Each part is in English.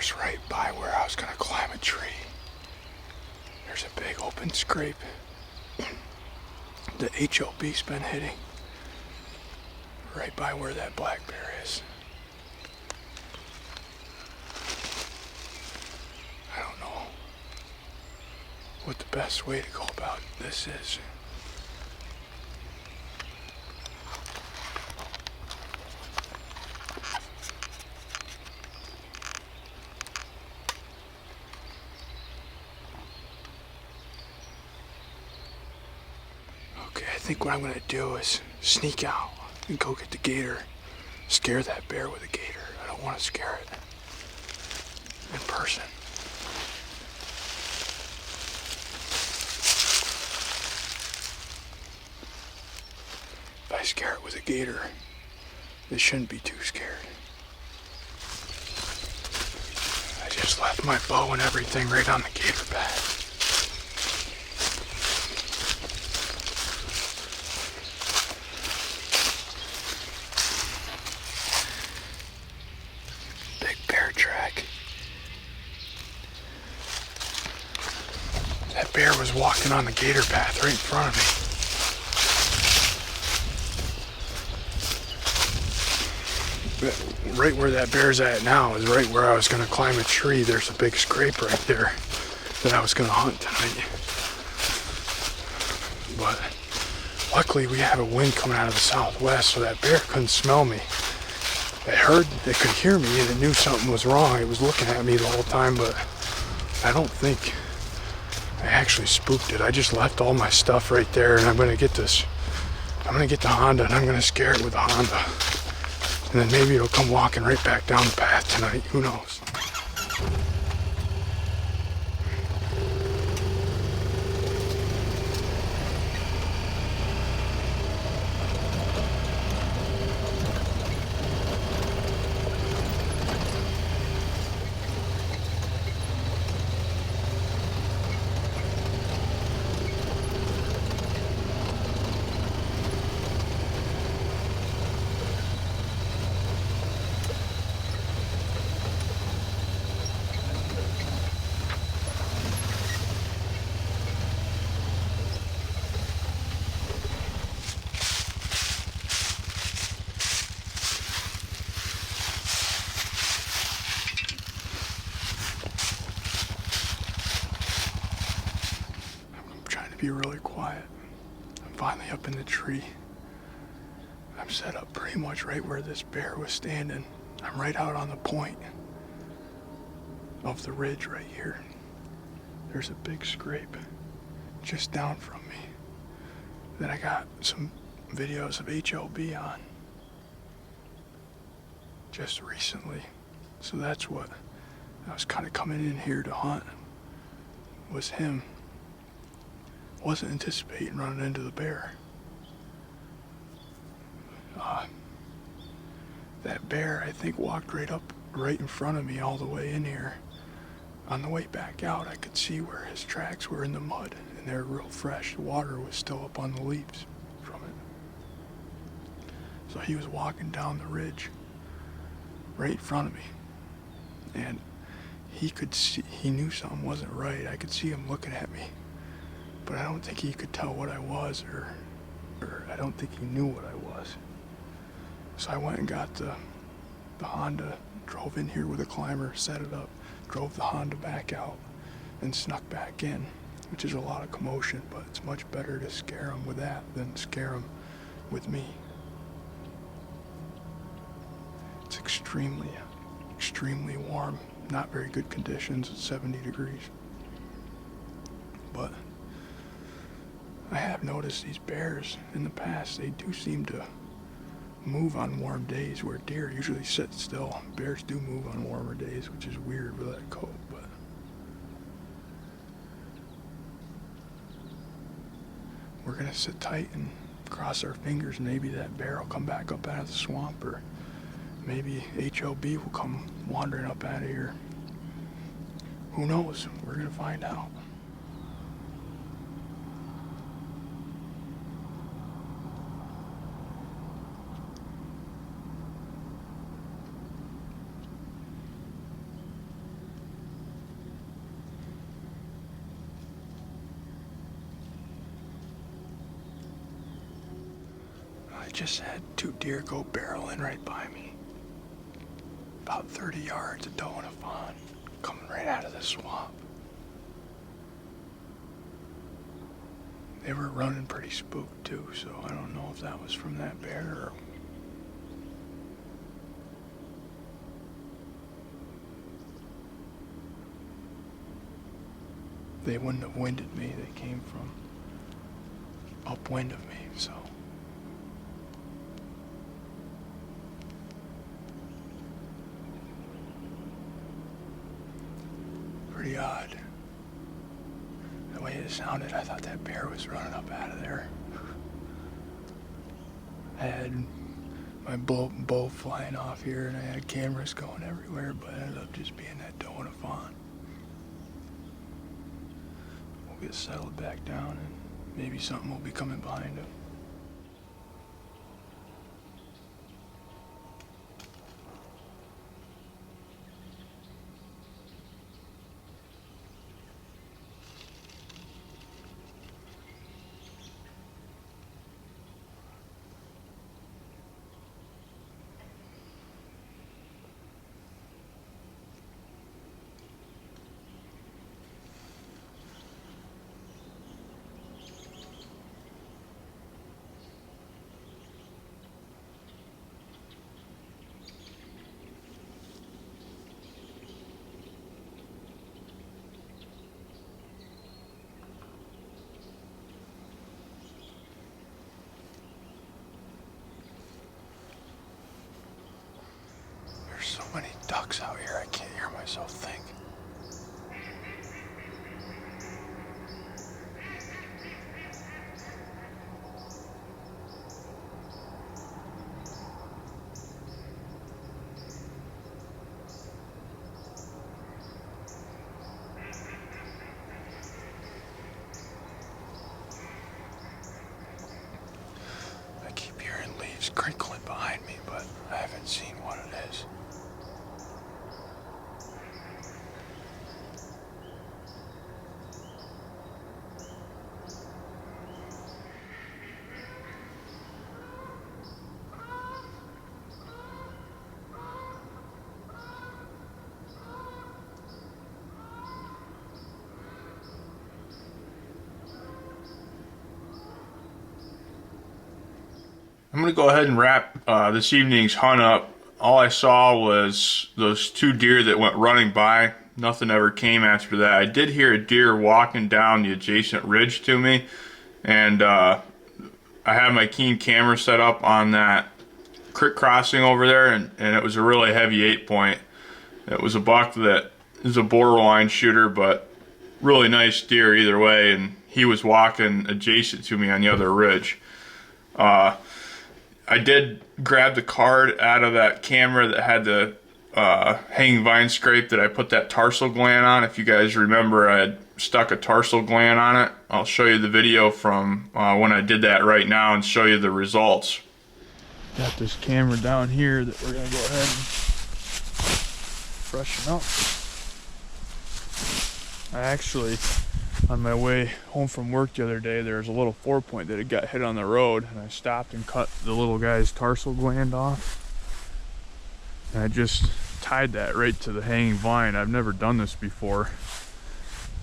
was right by where I was gonna climb a tree. There's a big open scrape. The HOB's been hitting right by where that black bear is. I don't know what the best way to go about this is. Okay, I think what I'm gonna do is sneak out and go get the gator, scare that bear with a gator. I don't want to scare it in person. If I scare it with a gator, it shouldn't be too scared. I just left my bow and everything right on the gator pad. Big bear track. That bear was walking on the gator path right in front of me. Right where that bear's at now is right where I was going to climb a tree. There's a big scrape right there that I was going to hunt tonight. But luckily we have a wind coming out of the southwest, so that bear couldn't smell me. It could hear me, and it knew something was wrong. It was looking at me the whole time, but I don't think I actually spooked it. I just left all my stuff right there, and I'm going to get the Honda, and I'm going to scare it with the Honda. And then maybe it'll come walking right back down the path tonight. Who knows? Be really quiet. I'm finally up in the tree. I'm set up pretty much right where this bear was standing. I'm right out on the point of the ridge right here. There's a big scrape just down from me. Then I got some videos of HLB on just recently. So that's what I was kind of coming in here to hunt, was him. Wasn't anticipating running into the bear. That bear, I think, walked right in front of me all the way in here. On the way back out, I could see where his tracks were in the mud, and they're real fresh. The water was still up on the leaves from it. So he was walking down the ridge right in front of me. And he knew something wasn't right. I could see him looking at me. But I don't think he could tell what I was, or I don't think he knew what I was. So I went and got the Honda, drove in here with a climber, set it up, drove the Honda back out, and snuck back in, which is a lot of commotion, but it's much better to scare him with that than scare him with me. It's extremely, extremely warm. Not very good conditions, it's 70 degrees. But I have noticed these bears in the past, they do seem to move on warm days where deer usually sit still. Bears do move on warmer days, which is weird with that coat, but we're gonna sit tight and cross our fingers. Maybe that bear will come back up out of the swamp, or maybe HLB will come wandering up out of here. Who knows? We're gonna find out. I just had 2 deer go barreling right by me. About 30 yards, a doe and a fawn, coming right out of the swamp. They were running pretty spooked too, so I don't know if that was from that bear or... They wouldn't have winded me. They came from upwind of me, so... Pretty odd. The way it sounded, I thought that bear was running up out of there. I had my bow flying off here, and I had cameras going everywhere, but it ended up just being that doe and a fawn. We'll get settled back down, and maybe something will be coming behind him. There's so many ducks out here, I can't hear myself think. I keep hearing leaves crinkling behind me, but I haven't seen what it is. I'm going to go ahead and wrap this evening's hunt up. All I saw was those 2 deer that went running by. Nothing ever came after that. I did hear a deer walking down the adjacent ridge to me, and I had my keen camera set up on that creek crossing over there, and it was a really heavy 8-point. It was a buck that is a borderline shooter, but really nice deer either way, and he was walking adjacent to me on the other ridge. I did grab the card out of that camera that had the hanging vine scrape that I put that tarsal gland on. If you guys remember, I had stuck a tarsal gland on it. I'll show you the video from when I did that right now and show you the results. Got this camera down here that we're gonna go ahead and freshen up. I actually, on my way home from work the other day, there was a little 4-point that had got hit on the road, and I stopped and cut the little guy's tarsal gland off. And I just tied that right to the hanging vine. I've never done this before.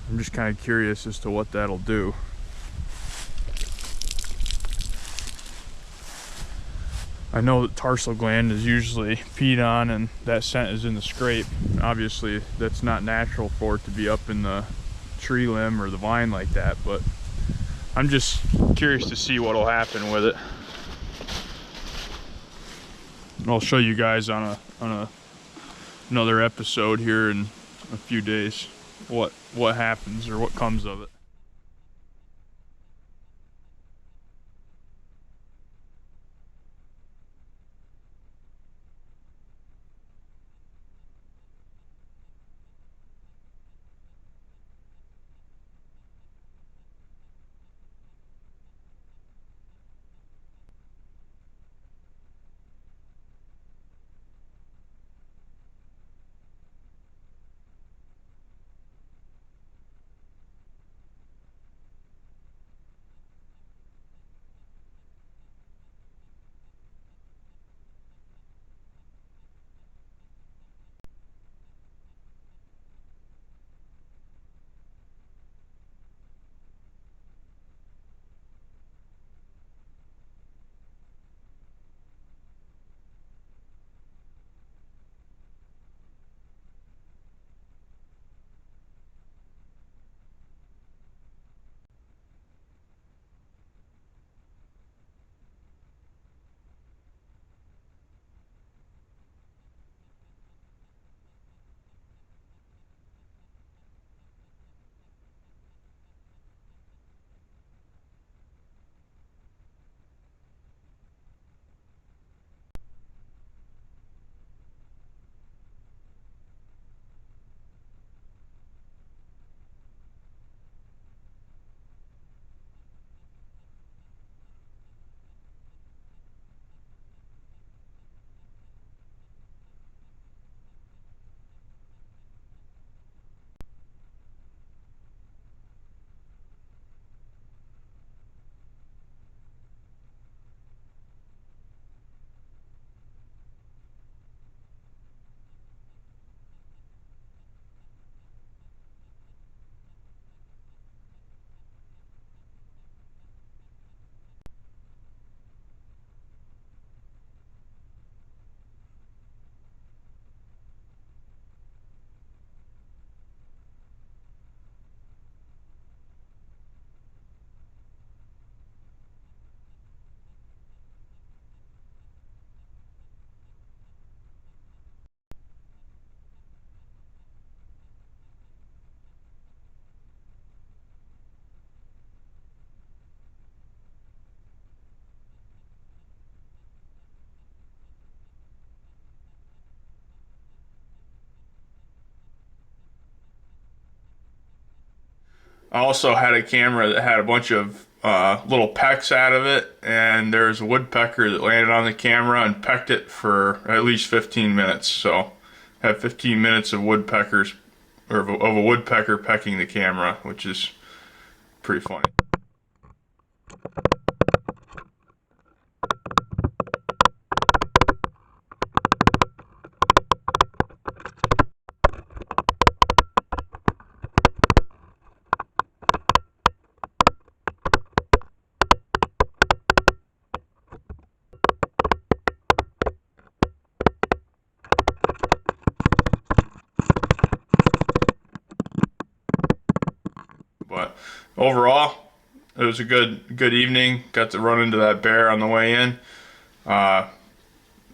I'm just kind of curious as to what that'll do. I know that tarsal gland is usually peed on and that scent is in the scrape. Obviously, that's not natural for it to be up in the tree limb or the vine like that, but I'm just curious to see what'll happen with it. And I'll show you guys on another episode here in a few days what happens or what comes of it. I also had a camera that had a bunch of little pecks out of it, and there's a woodpecker that landed on the camera and pecked it for at least 15 minutes. So I had 15 minutes of woodpeckers, or of a woodpecker pecking the camera, which is pretty funny. But overall, it was a good evening. Got to run into that bear on the way in.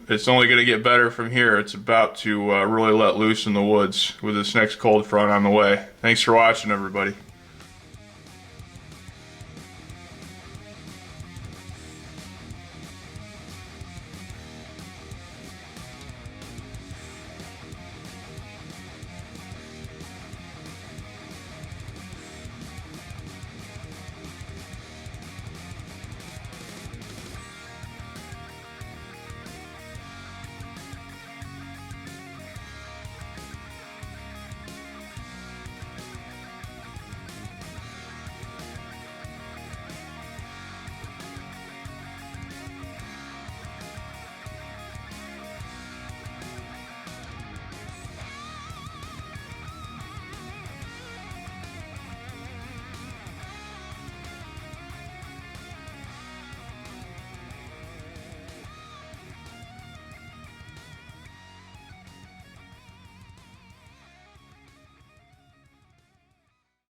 It's only going to get better from here. It's about to really let loose in the woods with this next cold front on the way. Thanks for watching, everybody.